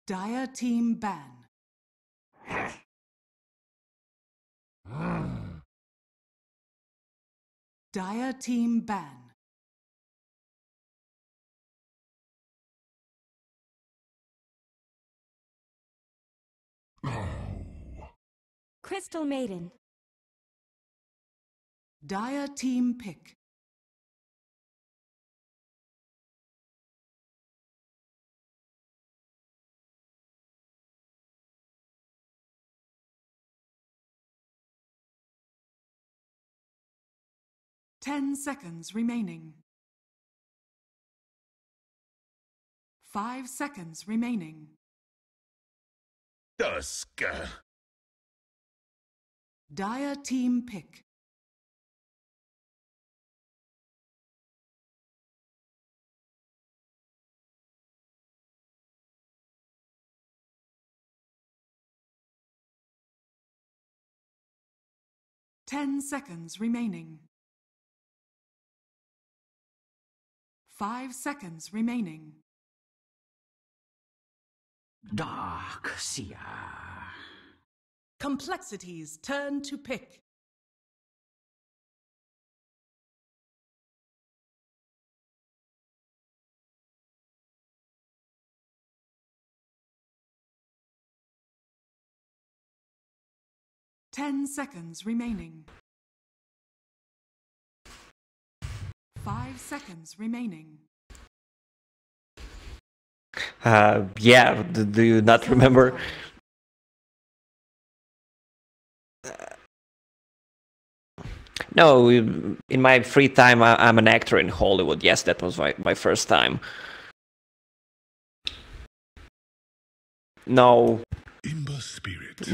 Dire team ban. Dire team ban. Crystal Maiden. Dire team pick. Ten seconds remaining. 5 seconds remaining. Dusk. Dire team pick. Ten seconds remaining. 5 seconds remaining. Dark Seer. Complexities turn to pick. Ten seconds remaining. 5 seconds remaining. Yeah, do you not remember? No, in my free time, I'm an actor in Hollywood. Yes, that was my first time. No. Imba spirit.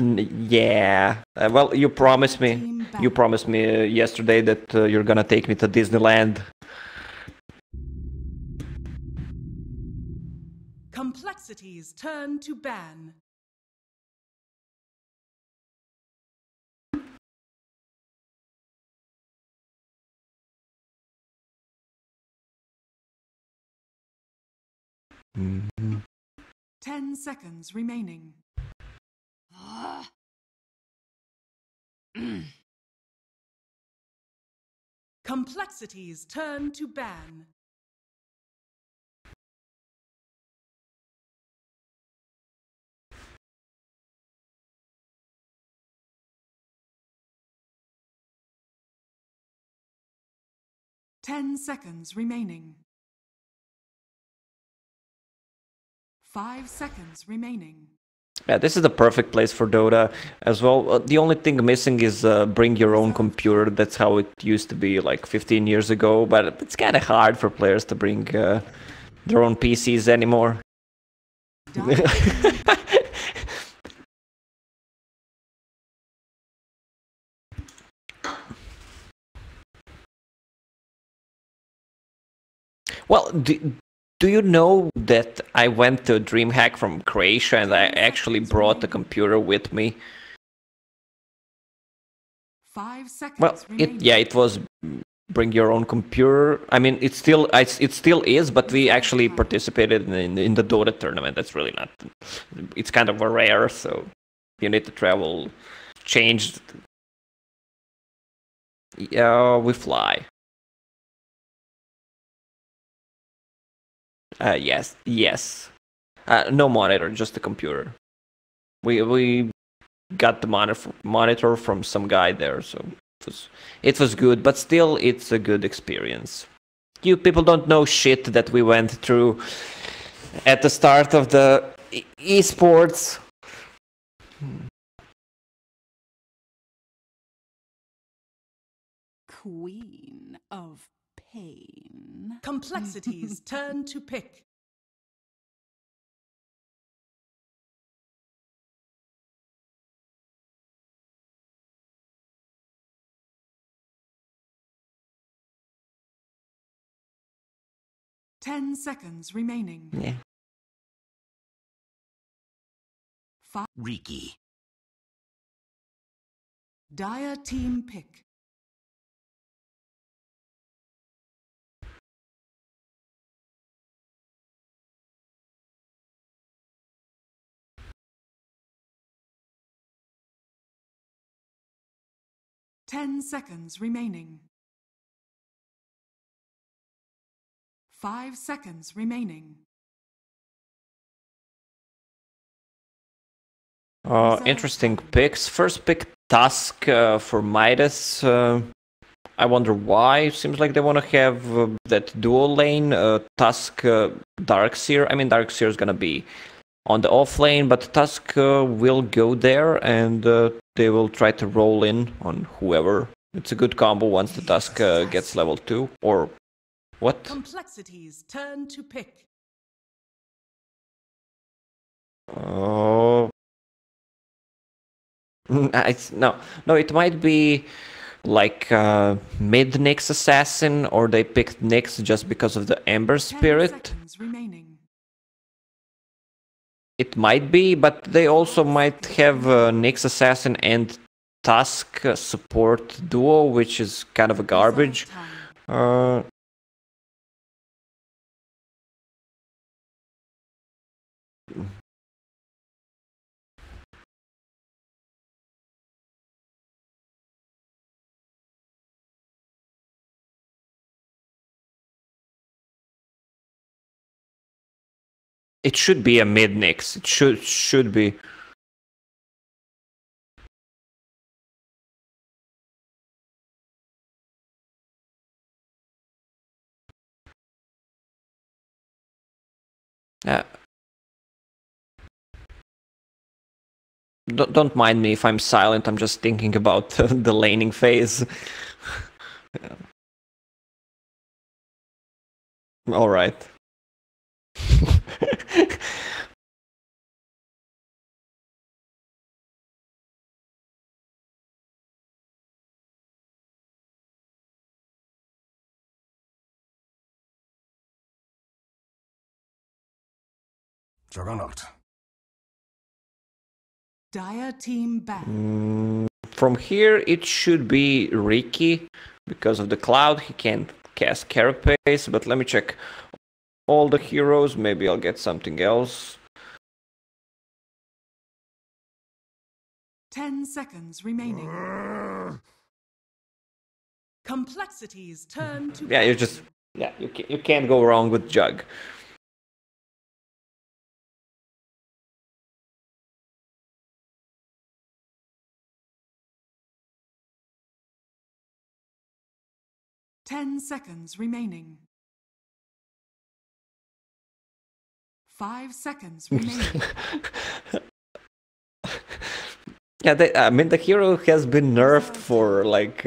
Yeah. Well, you promised me. You promised me yesterday that you're gonna take me to Disneyland. Complexities turn to ban. Mm-hmm. 10 seconds remaining. Complexities turn to ban. Ten seconds remaining. 5 seconds remaining. Yeah, this is the perfect place for Dota as well. The only thing missing is bring your own computer. That's how it used to be like 15 years ago, but it's kind of hard for players to bring their own PCs anymore. Well, do you know that I went to DreamHack from Croatia and I actually brought the computer with me? 5 seconds well, remaining. it was bring your own computer. I mean, it still is, but we actually participated in the Dota tournament. That's really not. It's kind of a rare, so you need to travel. Changed. Yeah, we fly. Yes. No monitor, just the computer. We got the monitor from some guy there, so it was good, but still, it's a good experience. You people don't know shit that we went through at the start of the esports. Queen of pain. Complexities turn to pick. Ten seconds remaining. Yeah. Riki. Dire team pick. 10 seconds remaining. 5 seconds remaining. Interesting picks. First pick Tusk for Midas. I wonder why. Seems like they want to have that dual lane, Tusk, Darkseer. I mean, Darkseer is gonna be on the off lane, but Tusk will go there and they will try to roll in on whoever. It's a good combo once the Tusk gets level 2. Or what? Complexities turn to pick. Oh. No, it might be like mid Nyx assassin, or they picked Nyx just because of the Ember 10 Spirit. seconds remaining. It might be, but they also might have Nyx assassin and Tusk support duo, which is kind of a garbage. It should be a mid Nyx. It should be. Don't mind me if I'm silent. I'm just thinking about the laning phase. Yeah. All right. Juggernaut. Dire team back. From here, it should be Ricky. Because of the cloud, he can't cast Carapace, but let me check all the heroes. Maybe I'll get something else. 10 seconds remaining. Complexities turn to Yeah, you can't go wrong with Jug. Ten seconds remaining. 5 seconds remaining. Yeah, I mean, the hero has been nerfed for like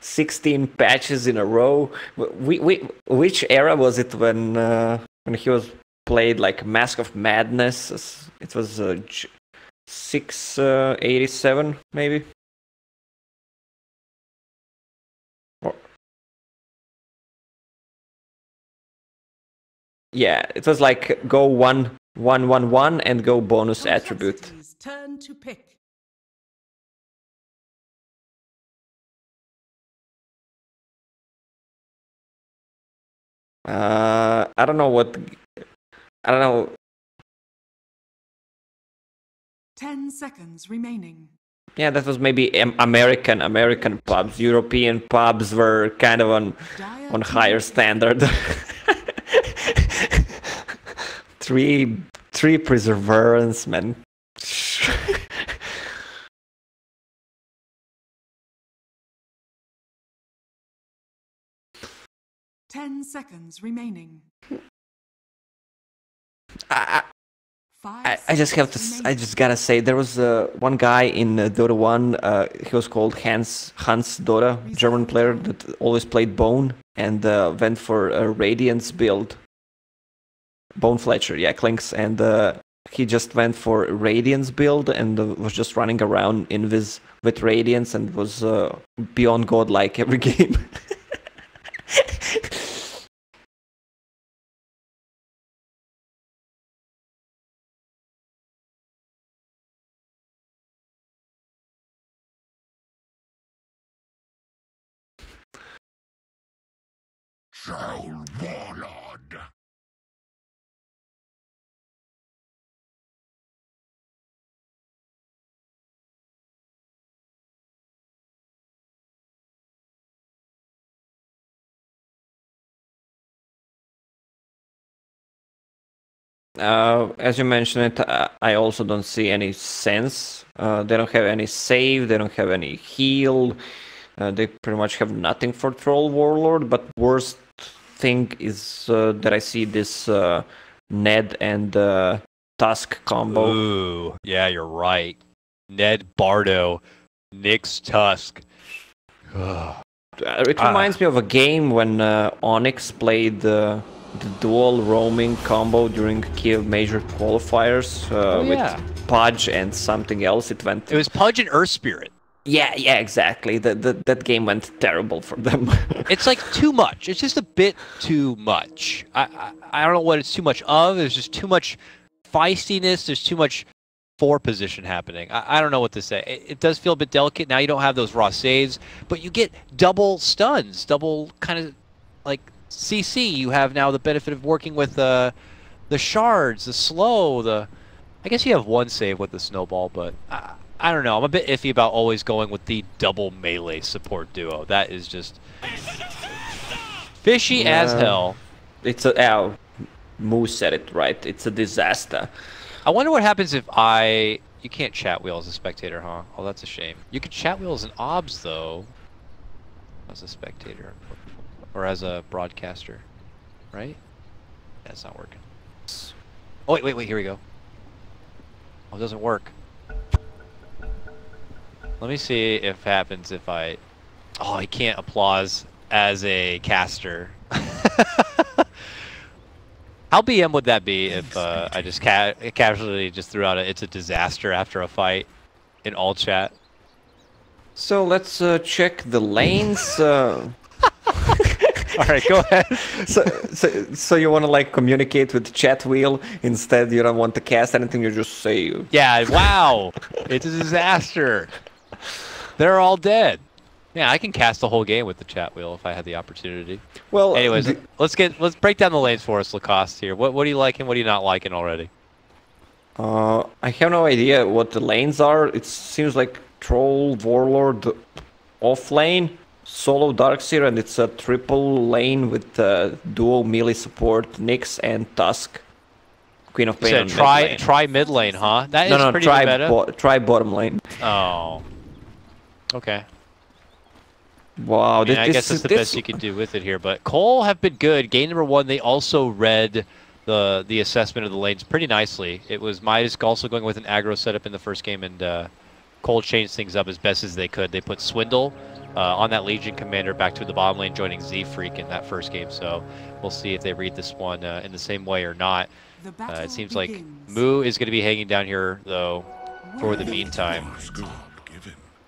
16 patches in a row. Which era was it when he was played, like Mask of Madness? It was 687 maybe. Yeah, it was like go 1-1-1-1 and go bonus attribute. Turn to pick. I don't know what. I don't know. 10 seconds remaining. Yeah, that was maybe American pubs. European pubs were kind of on higher standard. three Perseverance, man. 10 seconds remaining. I just gotta say, there was one guy in Dota 1, he was called Hans Dota, German player that always played Bone and went for a Radiance build. Bone Fletcher, yeah, Clinks, and he just went for Radiance build and was just running around Invis with Radiance and was beyond godlike every game. Warlord. As you mentioned it, I also don't see any sense. They don't have any save, they don't have any heal. They pretty much have nothing for Troll Warlord, but worst thing is that I see this Ned and Tusk combo. Ooh, yeah, you're right. Ned Bardo, Nyx Tusk. It reminds me of a game when Onyx played the dual roaming combo during Kiev major qualifiers with Pudge and something else. It was Pudge and Earth Spirit. Yeah, exactly. That game went terrible for them. It's like too much. It's just a bit too much. I don't know what it's too much of. There's just too much feistiness. There's too much 4 position happening. I don't know what to say. It does feel a bit delicate. Now you don't have those raw saves, but you get double stuns, double kind of like CC. You have now the benefit of working with the shards, the slow, I guess you have 1 save with the snowball, but I don't know. I'm a bit iffy about always going with the double melee support duo. That is just fishy as hell. It's Moose said it right. It's a disaster. I wonder what happens if you can't chat wheel as a spectator, huh? Oh, that's a shame. You can chat wheel as an obs, though, as a spectator. Or as a broadcaster, right? That's not working. Oh, wait, here we go. Oh, it doesn't work. Let me see if it happens if I... Oh, I can't applause as a caster. How BM would that be if I just casually just threw out it's a disaster after a fight in all chat? So let's check the lanes. All right, go ahead. So you want to like communicate with the chat wheel instead? You don't want to cast anything. You just say. Yeah. Wow. It's a disaster. They're all dead. Yeah, I can cast the whole game with the chat wheel if I had the opportunity. Well, anyways, let's break down the lanes for us, Lacoste. Here, what are you liking? What are you not liking already? I have no idea what the lanes are. It seems like Troll Warlord off lane, solo Darkseer, and it's a triple lane with dual melee support, Nyx and Tusk. Queen of Pain. Try mid lane, huh? That is pretty meta. Try bottom lane. Oh. Okay. Wow, I guess that's the best you can do with it here. But coL have been good. Game number 1, they also read the assessment of the lanes pretty nicely. It was Midas also going with an aggro setup in the first game, and coL changed things up as best as they could. They put Swindle on that Legion Commander back to the bottom lane, joining Z-Freak in that first game. So we'll see if they read this one in the same way or not. It seems like Moo is going to be hanging down here, though, for the meantime.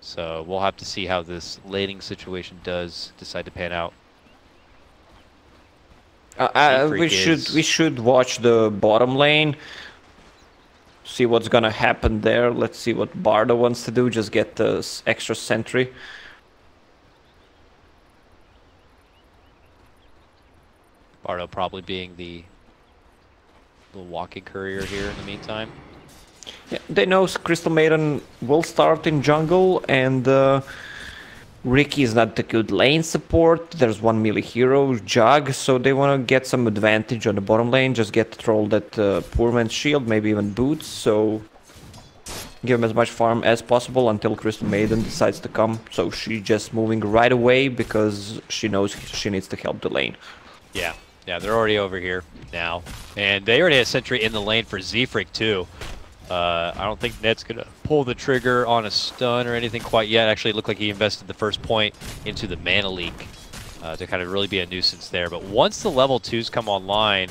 So we'll have to see how this laning situation does decide to pan out. We should watch the bottom lane, see what's gonna happen there. Let's see what Bardo wants to do. Just get the extra sentry. Bardo probably being the walking courier here in the meantime. Yeah, they know Crystal Maiden will start in jungle, and Ricky is not the good lane support. There's one melee hero, Jug, so they want to get some advantage on the bottom lane. Just get trolled that poor man's shield, maybe even boots. So give him as much farm as possible until Crystal Maiden decides to come. So she's just moving right away because she knows she needs to help the lane. Yeah, they're already over here now, and they already had sentry in the lane for Z-Freak too. I don't think Ned's going to pull the trigger on a stun or anything quite yet. Actually, it looked like he invested the first point into the mana leak to kind of really be a nuisance there. But once the level 2s come online,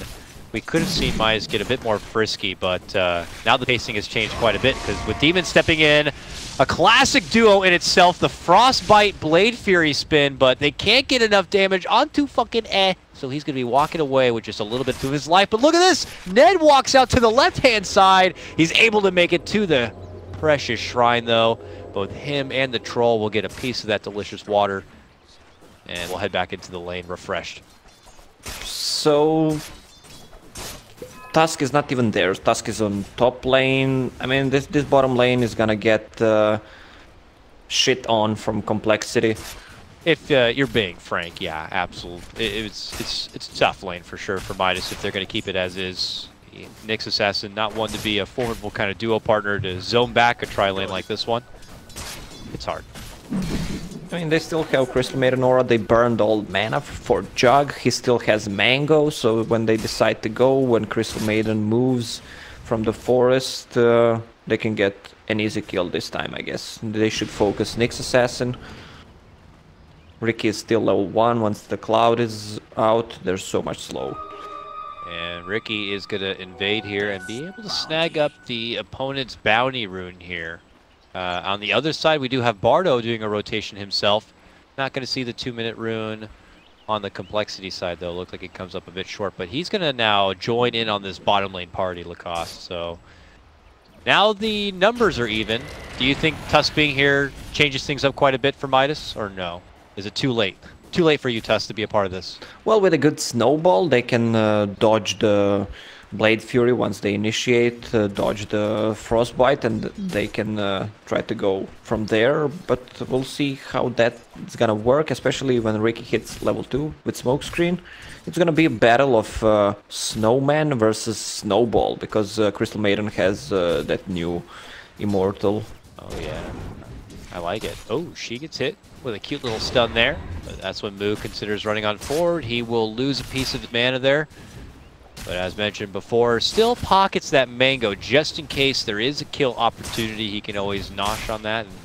we could have seen Midas get a bit more frisky, but now the pacing has changed quite a bit because with Demon stepping in, a classic duo in itself, the Frostbite Blade Fury spin, but they can't get enough damage onto fucking so he's going to be walking away with just a little bit to his life. But look at this! Ned walks out to the left-hand side. He's able to make it to the precious shrine, though. Both him and the troll will get a piece of that delicious water. And we'll head back into the lane refreshed. So Tusk is not even there. Tusk is on top lane. I mean, this bottom lane is going to get shit on from complexity. If you're being frank, yeah, absolutely. It's a tough lane for sure for Midas if they're going to keep it as is. The Nyx Assassin, not one to be a formidable kind of duo partner to zone back a tri-lane like this one. It's hard. I mean, they still have Crystal Maiden Aura. They burned all mana for Jug. He still has Mango, so when they decide to go, when Crystal Maiden moves from the forest, they can get an easy kill this time, I guess. They should focus Nyx Assassin. Ricky is still level 1. Once the cloud is out, there's so much slow. And Ricky is going to invade here and be able to snag up the opponent's bounty rune here. On the other side, we do have Bardo doing a rotation himself. Not going to see the 2-minute rune on the complexity side, though. Look like it comes up a bit short, but he's going to now join in on this bottom lane party, Lacoste. So now the numbers are even. Do you think Tusk being here changes things up quite a bit for Midas, or no? Is it too late? Too late for you, Tusk, to be a part of this? Well, with a good snowball, they can dodge the Blade Fury once they initiate, dodge the Frostbite, and they can try to go from there. But we'll see how that's gonna work, especially when Ricky hits level 2 with Smokescreen. It's gonna be a battle of Snowman versus Snowball, because Crystal Maiden has that new Immortal. Oh, yeah. I like it. Oh, she gets hit with a cute little stun there. But that's when Moo considers running on forward. He will lose a piece of mana there. But as mentioned before, still pockets that Mango just in case there is a kill opportunity. He can always nosh on that and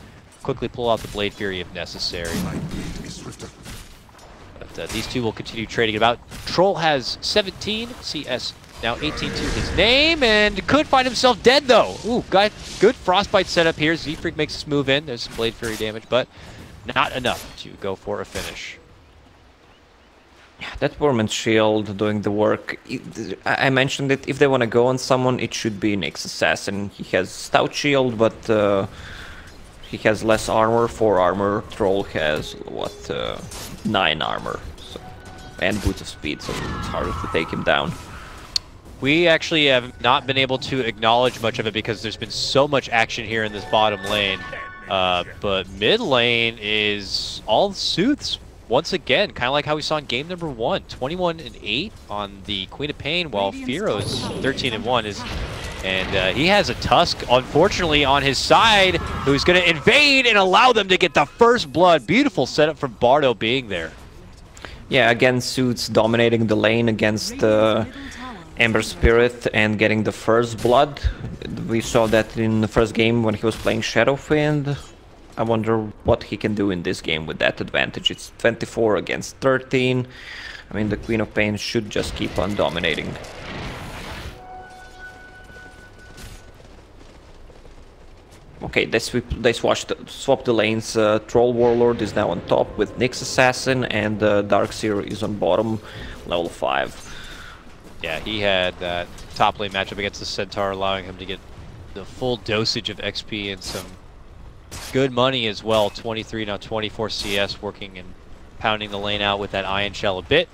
quickly pull out the Blade Fury if necessary. But these two will continue trading about. Troll has 17, CS now 18 to his name, and could find himself dead though. Ooh, got good Frostbite setup here. Z-Freak makes this move in. There's some Blade Fury damage, but not enough to go for a finish. Yeah, that Woman's Shield doing the work. I mentioned it, if they want to go on someone, it should be Nyx Assassin. He has Stout Shield, but he has less armor, 4 armor. Troll has, what, 9 armor. So, and Boots of Speed, so it's harder to take him down. We actually have not been able to acknowledge much of it because there's been so much action here in this bottom lane. But mid lane is all Sooths. Once again, kind of like how we saw in game number 1, 21-8 on the Queen of Pain, while Firo's 13-1 and he has a Tusk, unfortunately, on his side, who's going to invade and allow them to get the first blood. Beautiful setup from Bardo being there. Yeah, again, Suits dominating the lane against Ember Spirit and getting the first blood. We saw that in the first game when he was playing Shadowfiend. I wonder what he can do in this game with that advantage. It's 24 against 13. I mean, the Queen of Pain should just keep on dominating. Okay, they swapped the lanes. Troll Warlord is now on top with Nyx Assassin, and Darkseer is on bottom, level 5. Yeah, he had that top lane matchup against the Centaur, allowing him to get the full dosage of XP and some good money as well. 23, now 24 CS, working and pounding the lane out with that Iron Shell a bit.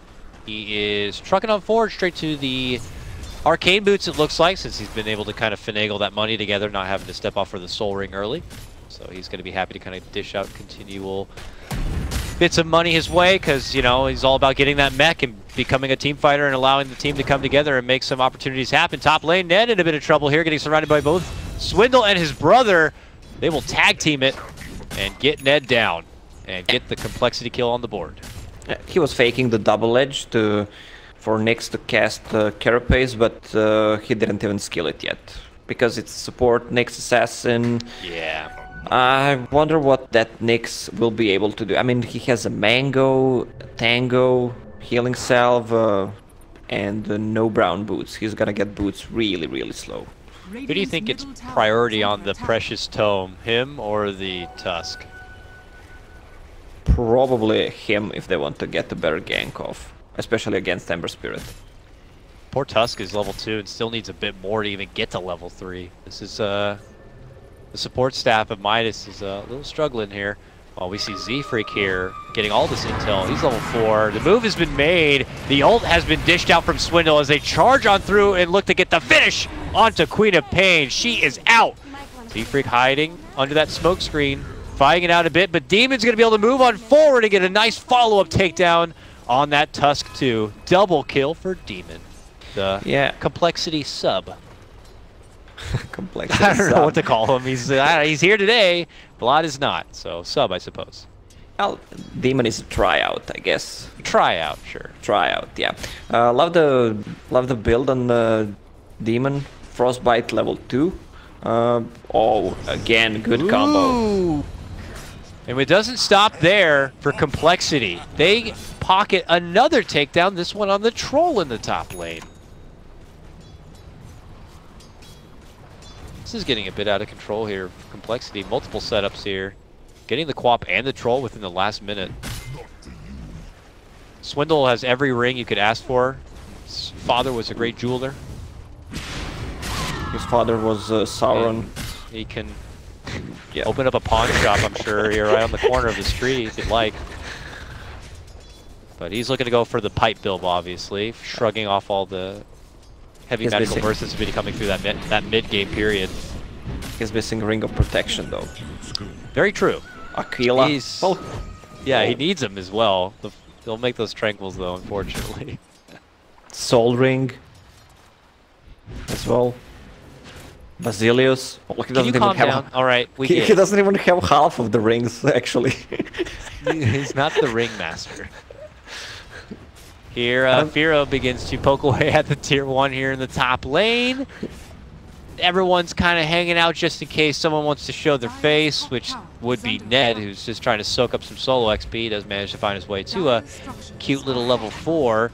He is trucking on forward straight to the Arcane Boots, it looks like, since he's been able to kind of finagle that money together, not having to step off for the Soul Ring early. So he's going to be happy to kind of dish out continual bits of money his way, because, you know, he's all about getting that mech and becoming a team fighter and allowing the team to come together and make some opportunities happen. Top lane, Ned in a bit of trouble here, getting surrounded by both Swindle and his brother. They will tag team it and get Ned down and get the complexity kill on the board. He was faking the double edge for Nyx to cast Carapace, but he didn't even skill it yet. Because it's support Nyx Assassin. Yeah. I wonder what that Nyx will be able to do. I mean, he has a Mango, Tango, Healing Salve, and no brown boots. He's gonna get boots really, really slow. Who do you think gets priority on the Precious Tome, him or the Tusk? Probably him if they want to get a better gank off, especially against Ember Spirit. Poor Tusk is level 2 and still needs a bit more to even get to level 3. This is the support staff of Midas is a little struggling here. While we see Z-Freak here getting all this intel. He's level 4. The move has been made. The ult has been dished out from Swindle as they charge on through and look to get the finish onto Queen of Pain. She is out. Z-Freak hiding under that smoke screen, fighting it out a bit, but Demon's going to be able to move on forward and get a nice follow-up takedown on that Tusk too. Double kill for Demon. the complexity sub. Complexity I don't know sub. what to call him. He's here today. Vlad is not, so sub, I suppose. Well, Demon is a tryout, I guess. Tryout, sure. Tryout, yeah. Love the build on the Demon. Frostbite level 2. Oh, again, good combo. Ooh. And it doesn't stop there for complexity. They pocket another takedown, this one on the troll in the top lane. This is getting a bit out of control here. Complexity, multiple setups here. Getting the Quap and the troll within the last minute. Swindle has every ring you could ask for. His father was a great jeweler. His father was Sauron. And he can open up a pawn shop, I'm sure, here right on the corner of the street if you'd like. But he's looking to go for the pipe build, obviously, shrugging off all the heavy magical bursts that's been coming through that mid-game period. He's missing Ring of Protection, though. Very true. Aquila. Yeah, he needs him as well. They'll make those tranquils, though, unfortunately. Soul Ring as well. Basilius. Oh, look, he Can you doesn't calm even down? have. All right, He doesn't even have half of the rings, actually. He's not the ring master. Here, Firo begins to poke away at the tier 1 here in the top lane. Everyone's kind of hanging out just in case someone wants to show their face, which would be Ned, who's just trying to soak up some solo XP. He does manage to find his way to a cute little level 4.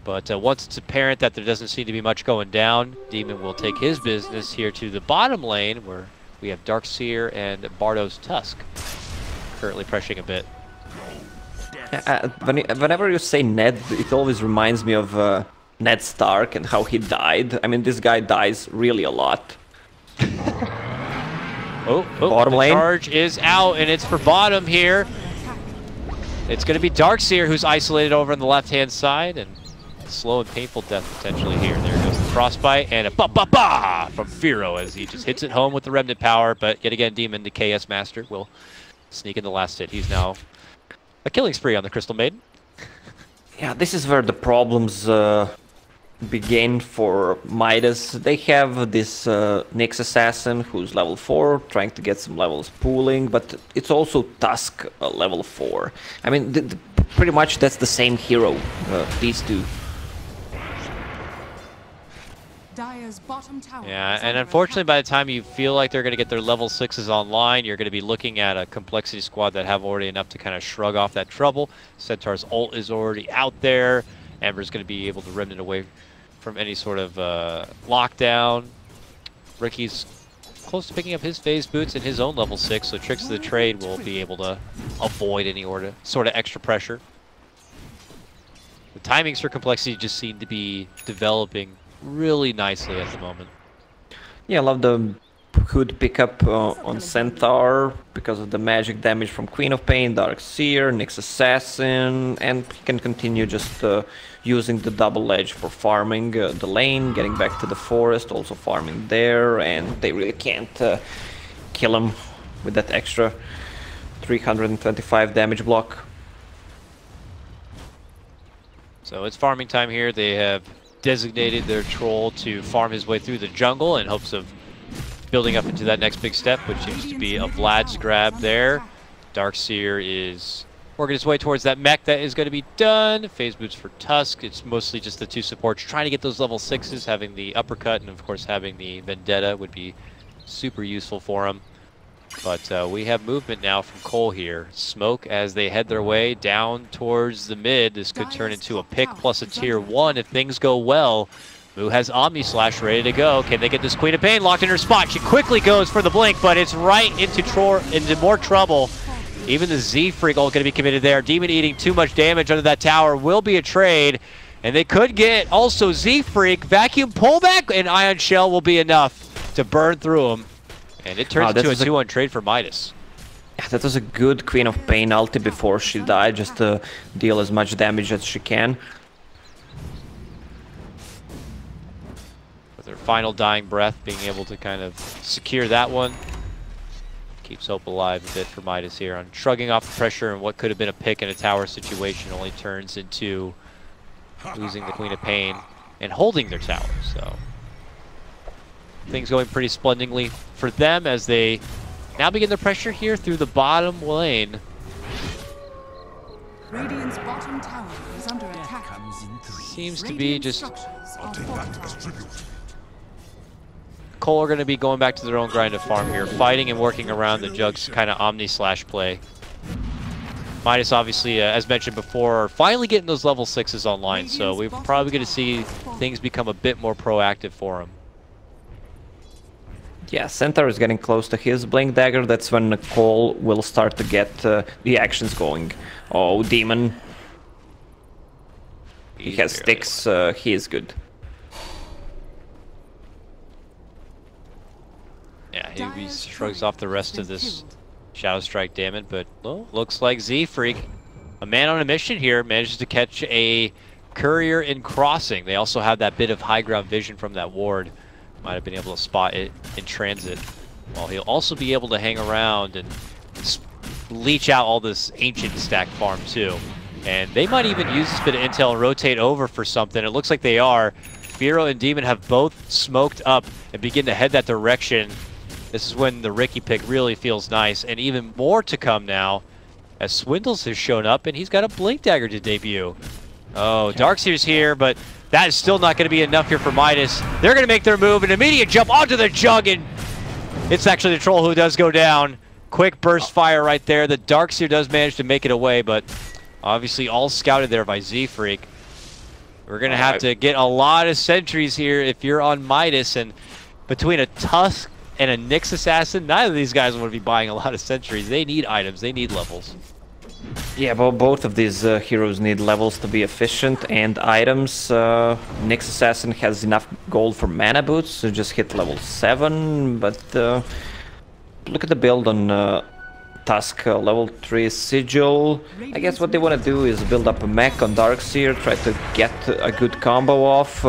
But once it's apparent that there doesn't seem to be much going down, Demon will take his business here to the bottom lane, where we have Darkseer and Bardo's Tusk currently pressuring a bit. Whenever you say Ned, it always reminds me of Ned Stark and how he died. I mean, this guy dies really a lot. Bottom lane. Charge is out, and it's for bottom here. It's going to be Darkseer who's isolated over on the left-hand side, and slow and painful death potentially here. There goes the Frostbite, and a ba-ba-ba from Firo as he just hits it home with the Remnant Power, but yet again, Demon, the KS Master, will sneak in the last hit. He's now a killing spree on the Crystal Maiden. Yeah, this is where the problems begin for Midas. They have this Nyx Assassin who's level 4, trying to get some levels pooling, but it's also Tusk level 4. I mean, pretty much that's the same hero, these two. Dire's bottom tower. Yeah, and unfortunately, by the time you feel like they're going to get their level 6s online, you're going to be looking at a complexity squad that have already enough to kind of shrug off that trouble. Centaur's ult is already out there. Amber's going to be able to remnant away from any sort of lockdown. Ricky's close to picking up his phase boots and his own level 6, so Tricks of the Trade will be able to avoid any sort of extra pressure. The timings for complexity just seem to be developing really nicely at the moment. Yeah, I love the hood pickup on Centaur because of the magic damage from Queen of Pain, Darkseer, Nyx Assassin, and he can continue just using the double edge for farming the lane, getting back to the forest, also farming there, and they really can't kill him with that extra 325 damage block. So it's farming time here. They have designated their troll to farm his way through the jungle in hopes of building up into that next big step, which seems to be a Vlad's grab there. Darkseer is working his way towards that mech that is going to be done. Phase boots for Tusk. It's mostly just the two supports trying to get those level 6s, having the uppercut and of course having the Vendetta would be super useful for him. But we have movement now from coL here. Smoke as they head their way down towards the mid. This could turn into a pick plus a tier 1 if things go well. Moo has Omni Slash ready to go. Can they get this Queen of Pain locked in her spot? She quickly goes for the blink, but it's right into more trouble. Even the Z-Freak ult going to be committed there. Demon eating too much damage under that tower will be a trade. And they could get also Z-Freak. Vacuum pullback and Ion Shell will be enough to burn through him. And it turns into a 2-1 trade for Midas. Yeah, that was a good Queen of Pain ulti before she died, just to deal as much damage as she can. With her final dying breath, being able to kind of secure that one. Keeps hope alive a bit for Midas here on shrugging off the pressure, and what could have been a pick in a tower situation only turns into losing the Queen of Pain and holding their tower. So things going pretty splendidly for them as they now begin their pressure here through the bottom lane. Radiant's bottom tower is under attack. Seems to be just Structures are fortified. coL are going to be going back to their own grind of farm here, fighting and working around the Jug's kind of omni-slash play. Midas, obviously, as mentioned before, finally getting those level 6s online, so we're probably going to see things become a bit more proactive for him. Yeah, Centaur is getting close to his Blink Dagger. That's when coL will start to get the actions going. Oh, Demon. He has sticks, he is good. Yeah, he shrugs off the rest of this Shadow Strike damage, but well, looks like Z-Freak, a man on a mission here, manages to catch a courier in crossing. They also have that bit of high ground vision from that ward. Might have been able to spot it in transit. While he'll also be able to hang around and leech out all this ancient stack farm too. And they might even use this bit of intel and rotate over for something. It looks like they are. Firo and Demon have both smoked up and begin to head that direction. This is when the Ricky pick really feels nice, and even more to come now as Swindles has shown up and he's got a Blink Dagger to debut. Oh, Darkseer's here, but that is still not going to be enough here for Midas. They're going to make their move, an immediate jump onto the Jug, and it's actually the Troll who does go down. Quick burst fire right there. The Darkseer does manage to make it away, but obviously all scouted there by Z-Freak. We're going to have to get a lot of sentries here if you're on Midas, and between a Tusk and a Nyx Assassin, neither of these guys want to be buying a lot of sentries. They need items, they need levels. Yeah, well, both of these heroes need levels to be efficient and items. Nyx Assassin has enough gold for mana boots to just hit level 7, but look at the build on Tusk, level 3 Sigil. I guess what they want to do is build up a mech on Darkseer, try to get a good combo off,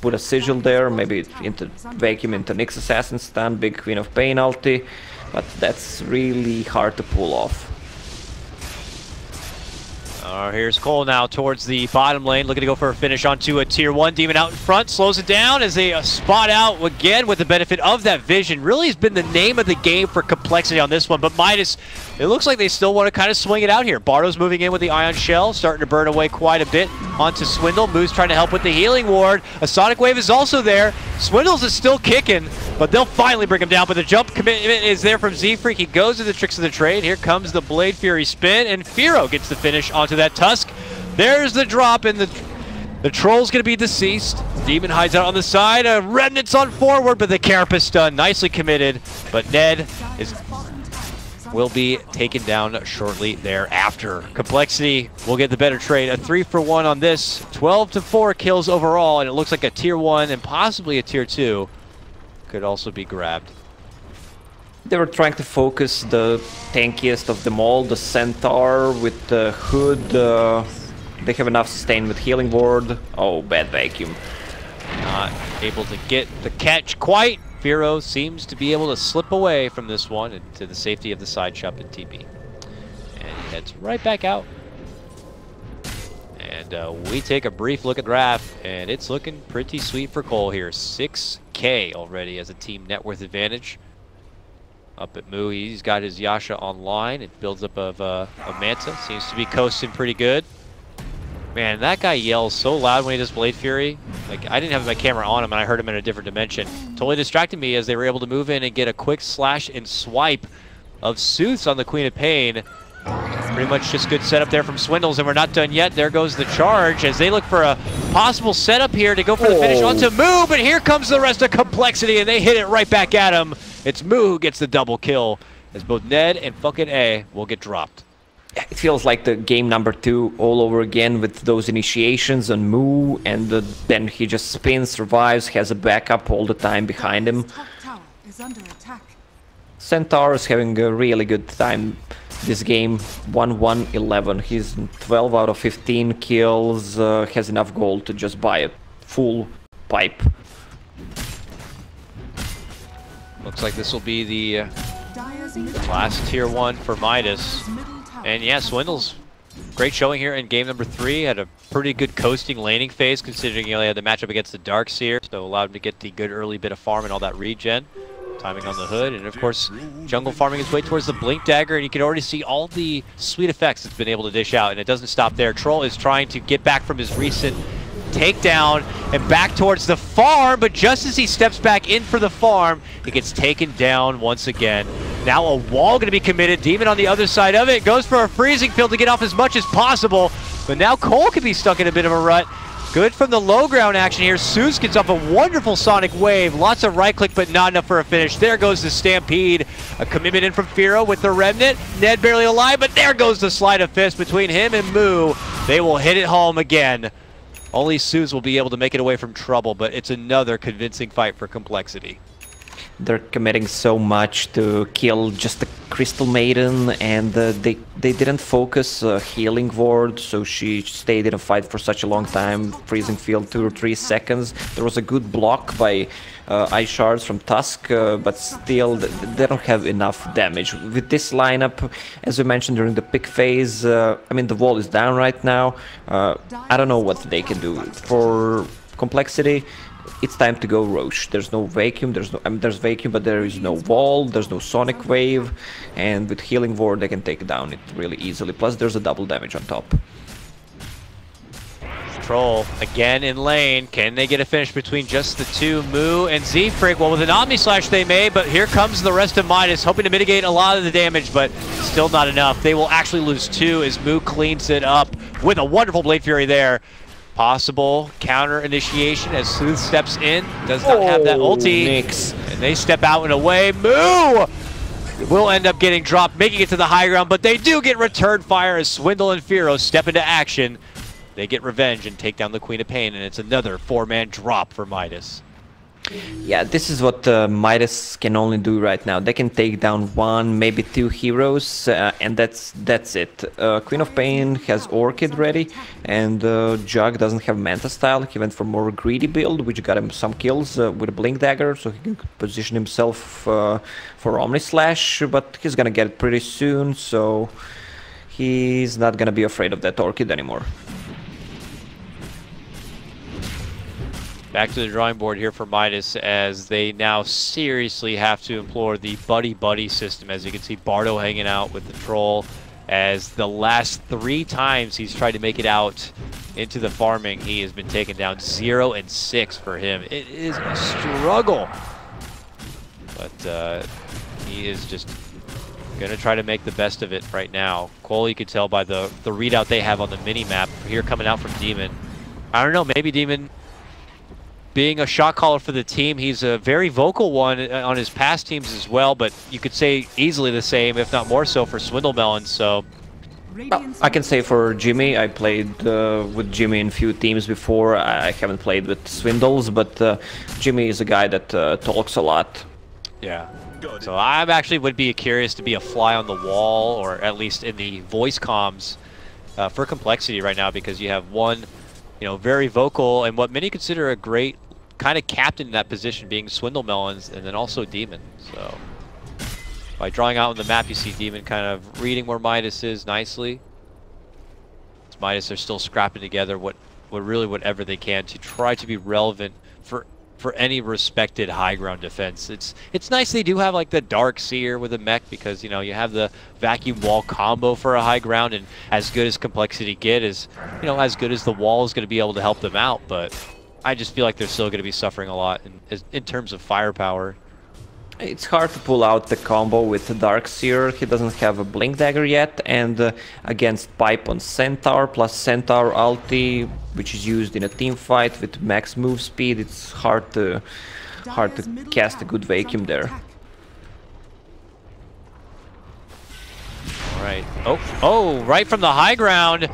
put a Sigil there, maybe into vacuum into Nyx Assassin stun, big Queen of Pain ulti, but that's really hard to pull off. Here's coL now towards the bottom lane, looking to go for a finish onto a tier 1. Demon out in front, slows it down as they spot out again with the benefit of that vision. Really has been the name of the game for complexity on this one, but Midas, it looks like they still want to kind of swing it out here. Bardo's moving in with the Ion Shell, starting to burn away quite a bit onto Swindle. Moose trying to help with the healing ward. A Sonic Wave is also there. Swindles is still kicking, but they'll finally bring him down. But the jump commitment is there from Z-Freak. He goes to the tricks of the trade. Here comes the Blade Fury spin, and Firo gets the finish onto that Tusk. There's the drop, and the Troll's going to be deceased. Demon hides out on the side. Remnants on forward, but the Carapace stun nicely committed. But Ned will be taken down shortly thereafter. Complexity will get the better trade. A 3-for-1 on this. 12-4 kills overall, and it looks like a tier 1 and possibly a tier 2 could also be grabbed. They were trying to focus the tankiest of them all, the Centaur with the Hood. They have enough sustain with Healing Ward. Oh, bad vacuum. Not able to get the catch quite. Firo seems to be able to slip away from this one into the safety of the side shop in TP. And he heads right back out. And we take a brief look at the graph, and it's looking pretty sweet for coL here. 6K already as a team net worth advantage. Up at Moo, he's got his Yasha online. It builds up of a Manta. Seems to be coasting pretty good. Man, that guy yells so loud when he does Blade Fury. Like, I didn't have my camera on him and I heard him in a different dimension. Totally distracted me as they were able to move in and get a quick slash and swipe of Sooths on the Queen of Pain. Pretty much just good setup there from Swindles, and we're not done yet. There goes the charge as they look for a possible setup here to go for the finish onto Moo, but here comes the rest of Complexity, and they hit it right back at him. It's Moo who gets the double kill, as both Ned and fucking A will get dropped. It feels like the game number 2 all over again with those initiations on Moo, and then he just spins, survives, has a backup all the time behind him. Top tower is under attack. Centaur is having a really good time this game. 1-1-11. He's 12 out of 15 kills, has enough gold to just buy a full pipe. Looks like this will be the last tier 1 for Midas. And yeah, Swindles great showing here in game number 3. Had a pretty good coasting laning phase considering he only had the matchup against the Darkseer, so allowed him to get the good early bit of farm and all that regen. Timing on the hood, and of course, jungle farming his way towards the Blink Dagger, and you can already see all the sweet effects it's been able to dish out, and it doesn't stop there. Troll is trying to get back from his recent takedown and back towards the farm, but just as he steps back in for the farm, he gets taken down once again. Now a wall going to be committed. Demon on the other side of it goes for a freezing field to get off as much as possible, but now coL could be stuck in a bit of a rut. Good from the low ground action here. Zeus gets off a wonderful sonic wave. Lots of right click, but not enough for a finish. There goes the Stampede. A commitment in from Firo with the Remnant. Ned barely alive, but there goes the slide of fist between him and Moo. They will hit it home again. Only Zeus will be able to make it away from trouble, but it's another convincing fight for Complexity. They're committing so much to kill just the Crystal Maiden, and they didn't focus Healing Ward, so she stayed in a fight for such a long time. Freezing Field 2 or 3 seconds. There was a good block by Ice Shards from Tusk, but still they don't have enough damage. With this lineup, as we mentioned during the pick phase, I mean the wall is down right now. I don't know what they can do. For Complexity, it's time to go Roche. There's no vacuum, there's vacuum, but there is no wall, there's no sonic wave, and with Healing Ward they can take down it really easily. Plus there's a double damage on top. Troll again in lane. Can they get a finish between just the two, Moo and Zfrig? Well, with an Omni Slash they may, but here comes the rest of Midas, hoping to mitigate a lot of the damage, but still not enough. They will actually lose 2 as Moo cleans it up with a wonderful Blade Fury there. Possible counter initiation as Sleuth steps in. Does not have that ulti. Nix. And they step out and away. Moo will end up getting dropped, making it to the high ground, but they do get return fire as Swindle and Firo step into action. They get revenge and take down the Queen of Pain, and it's another 4-man drop for Midas. Yeah, this is what Midas can only do right now. They can take down 1, maybe 2 heroes, and that's it. Queen of Pain has Orchid ready, and Jug doesn't have Manta Style. He went for more greedy build, which got him some kills with a Blink Dagger, so he can position himself for Omni Slash, but he's gonna get it pretty soon, so he's not gonna be afraid of that Orchid anymore. Back to the drawing board here for Midas as they now seriously have to implore the buddy-buddy system. As you can see, Bardo hanging out with the Troll as the last 3 times he's tried to make it out into the farming, he has been taken down. 0 and 6 for him. It is a struggle. But he is just going to try to make the best of it right now. coL, you can tell by the readout they have on the mini-map here coming out from Demon. I don't know, maybe Demon, being a shot caller for the team, he's a very vocal one on his past teams as well, but you could say easily the same, if not more so, for Swindlemelon, so... I can say for Jimmy, I played with Jimmy in few teams before. I haven't played with Swindles, but Jimmy is a guy that talks a lot. Yeah. So I actually would be curious to be a fly on the wall, or at least in the voice comms for Complexity right now, because you have one, you know, very vocal and what many consider a great kind of captain in that position, being Swindlemelons, and then also Demon. So by drawing out on the map, you see Demon kind of reading where Midas is nicely. Midas are still scrapping together whatever they can to try to be relevant for any respected high ground defense. It's nice they do have like the Darkseer with a mech, because you know you have the vacuum wall combo for a high ground, and as good as Complexity get is, you know, as good as the wall is going to be able to help them out, but I just feel like they're still going to be suffering a lot in terms of firepower. It's hard to pull out the combo with the Darkseer. He doesn't have a Blink Dagger yet, and against Pipe on Centaur plus Centaur ulti, which is used in a team fight with max move speed, it's hard to cast a good vacuum there. All right. Oh, right from the high ground.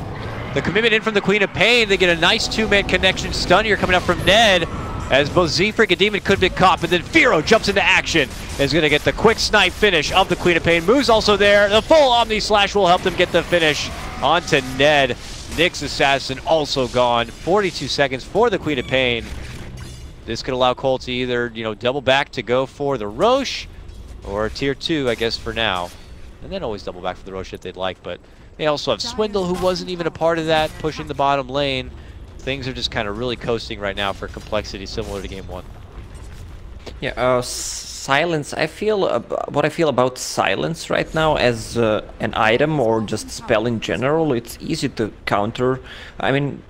The commitment in from the Queen of Pain. They get a nice 2-man connection stun here coming up from Ned, as both Zfrig and Demon could be caught, but then Firo jumps into action. Is going to get the quick snipe finish of the Queen of Pain. Moo's also there. The full Omni Slash will help them get the finish onto Ned. Nyx Assassin also gone. 42 seconds for the Queen of Pain. This could allow coL to either, you know, double back to go for the Roche, or tier 2, I guess, for now. And then always double back for the Roche if they'd like, but They also have Swindle, who wasn't even a part of that, pushing the bottom lane. Things are just kind of really coasting right now for Complexity, similar to Game 1. Yeah, Silence. I feel what I feel about Silence right now as an item or just spell in general. It's easy to counter. I mean,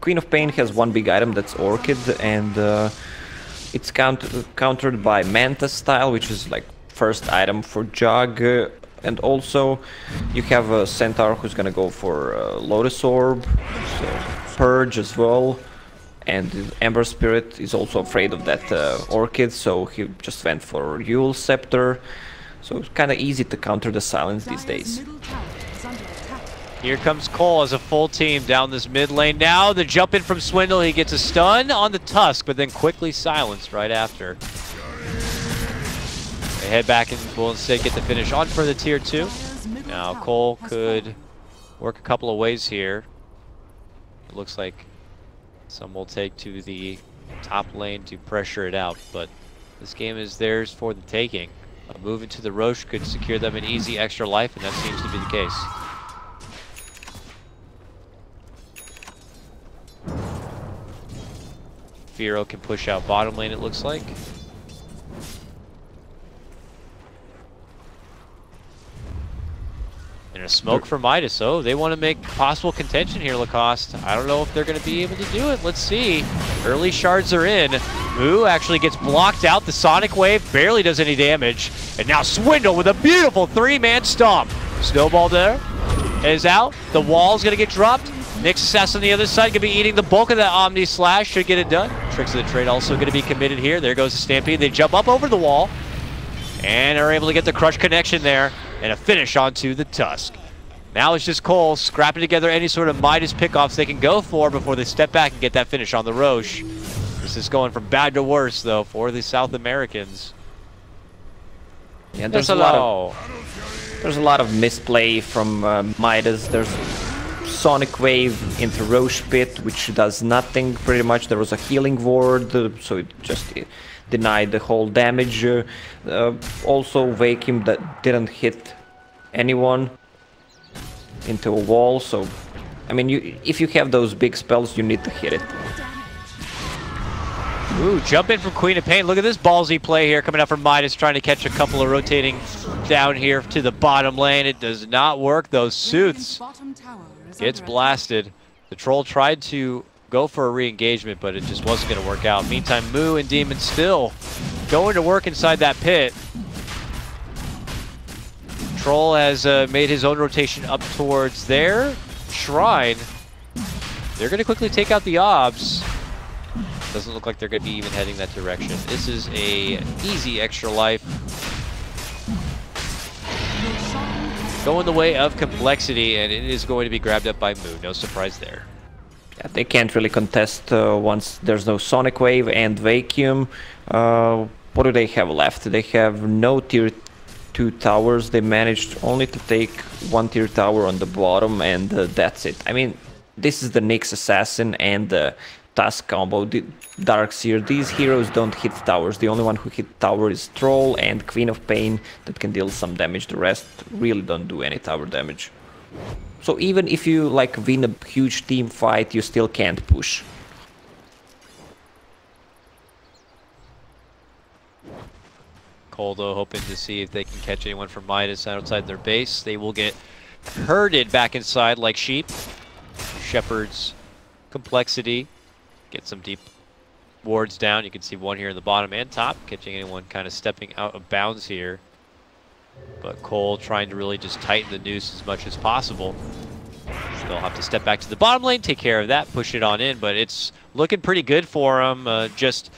Queen of Pain has one big item that's Orchid, and it's countered by Manta style, which is like first item for Jug. And also, you have a Centaur who's gonna go for Lotus Orb, so Purge as well. And Ember Spirit is also afraid of that Orchid, so he just went for Yule Scepter. So it's kind of easy to counter the Silence these days. Here comes coL as a full team down this mid lane now. The jump in from Swindle, he gets a stun on the Tusk, but then quickly silenced right after. They head back and will instead get the finish on for the tier 2. Now coL could work a couple of ways here. It looks like some will take to the top lane to pressure it out, but this game is theirs for the taking. A move into the Roche could secure them an easy extra life, and that seems to be the case. Firo can push out bottom lane, it looks like. And a smoke for Midas. Oh, they want to make possible contention here, Lacoste. I don't know if they're going to be able to do it. Let's see. Early shards are in. Moo actually gets blocked out. The Sonic Wave barely does any damage. And now Swindle with a beautiful 3-man stomp. Snowball there is out. The wall's going to get dropped. Nyx Assassin on the other side going to be eating the bulk of that Omni Slash. Should get it done. Tricks of the Trade also going to be committed here. There goes the Stampede. They jump up over the wall and are able to get the crush connection there. And a finish onto the Tusk. Now it's just coL scrapping together any sort of Midas pickoffs they can go for before they step back and get that finish on the Roche. This is going from bad to worse, though, for the South Americans. Yeah, there's a lot of misplay from Midas. There's Sonic Wave into Roche Pit, which does nothing pretty much. There was a healing ward, so it just denied the whole damage. Also Vacuum that didn't hit anyone into a wall, so I mean, if you have those big spells, you need to hit it. Ooh, jump in from Queen of Pain. Look at this ballsy play here coming up from Midas, trying to catch a couple of rotating down here to the bottom lane. It does not work. Those Sooths gets blasted. The Troll tried to go for a re-engagement, but it just wasn't going to work out. Meantime, Moo and Demon still going to work inside that pit. Troll has made his own rotation up towards their shrine. They're going to quickly take out the Obs. Doesn't look like they're going to be even heading that direction. This is a easy extra life. Going the way of Complexity, and it is going to be grabbed up by Moo. No surprise there. Yeah, they can't really contest once there's no Sonic Wave and Vacuum. What do they have left? They have no tier 2 towers. They managed only to take one tier tower on the bottom, and that's it. I mean, this is the Nyx Assassin and the Tusk combo, the Darkseer. These heroes don't hit towers. The only one who hit tower is Troll and Queen of Pain that can deal some damage. The rest really don't do any tower damage. So even if you like win a huge team fight, you still can't push. coL, though, hoping to see if they can catch anyone from Midas outside their base. They will get herded back inside like sheep. Shepherd's Complexity. Get some deep wards down. You can see one here in the bottom and top, catching anyone kind of stepping out of bounds here. But coL trying to really just tighten the noose as much as possible. They'll have to step back to the bottom lane, take care of that, push it on in, but it's looking pretty good for them. Just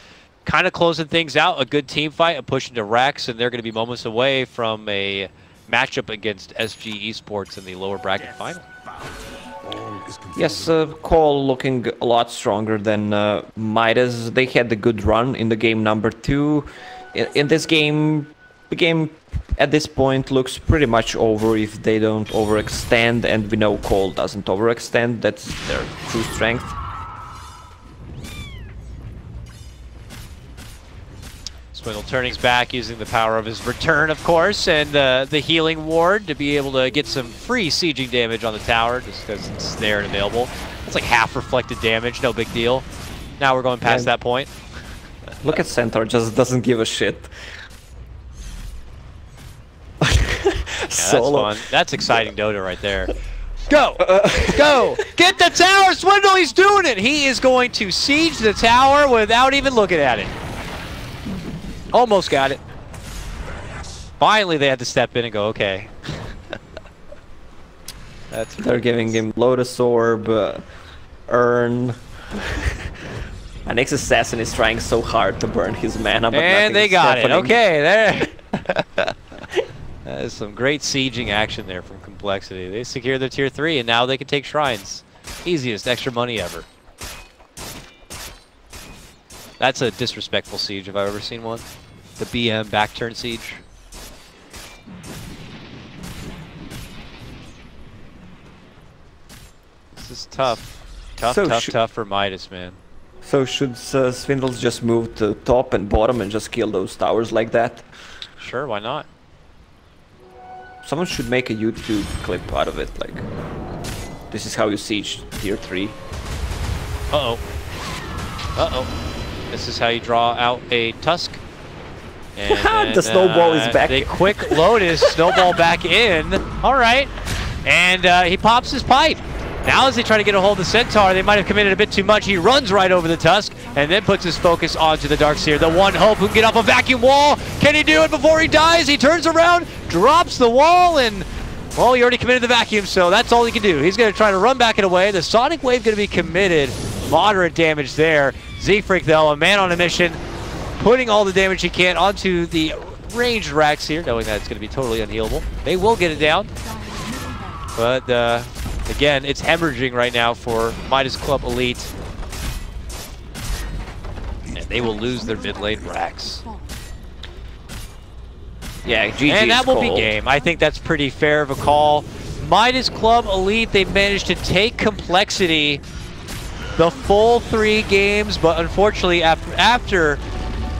kind of closing things out, a good team fight, a push into Rex, and they're going to be moments away from a matchup against SG Esports in the lower bracket final. Yes, coL looking a lot stronger than Midas. They had a good run in the game number 2. In this game, the game at this point looks pretty much over if they don't overextend, and we know coL doesn't overextend. That's their true strength. Swindle turning's back using the power of his return, of course, and the healing ward to be able to get some free sieging damage on the tower just because it's there and available. It's like half reflected damage, no big deal. Now we're going past that point. Look at Centaur, just doesn't give a shit. That's fun. That's exciting Dota right there. Go! Go! Get the tower! Swindle, he's doing it! He is going to siege the tower without even looking at it. Almost got it. Finally, they had to step in and go, okay. They're giving him Lotus Orb, Urn. And Nyx Assassin is trying so hard to burn his mana, but and they is got happening. it. Okay, there. That is some great sieging action there from Complexity. They secure their tier 3, and now they can take shrines. Easiest extra money ever. That's a disrespectful siege if I've ever seen one. The BM back turn siege. This is tough. Tough for Midas, man. So should Swindles just move to top and bottom and just kill those towers like that? Sure, why not? Someone should make a YouTube clip out of it, like, this is how you siege tier 3. Uh-oh. Uh-oh. This is how you draw out a Tusk. And then, the snowball is back. The quick Lotus snowball back in. All right. And he pops his pipe. Now as they try to get a hold of the Centaur, they might have committed a bit too much. He runs right over the Tusk and then puts his focus onto the Darkseer. The one hope who can get off a vacuum wall. Can he do it before he dies? He turns around, drops the wall, and, well, he already committed the vacuum, so that's all he can do. He's going to try to run back it away. The Sonic Wave going to be committed. Moderate damage there. Z-Freak, though, a man on a mission, putting all the damage he can onto the ranged racks here, knowing that it's going to be totally unhealable. They will get it down, but again, it's hemorrhaging right now for Midas Club Elite. And they will lose their mid lane racks. Yeah, GG's and that will be coL. game. I think that's pretty fair of a call. Midas Club Elite, they managed to take Complexity the full 3 games, but unfortunately after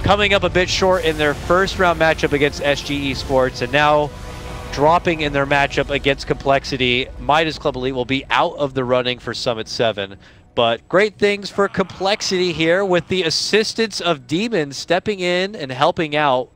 coming up a bit short in their first round matchup against SG Esports and now dropping in their matchup against Complexity, Midas Club Elite will be out of the running for Summit 7. But great things for Complexity here with the assistance of Demon stepping in and helping out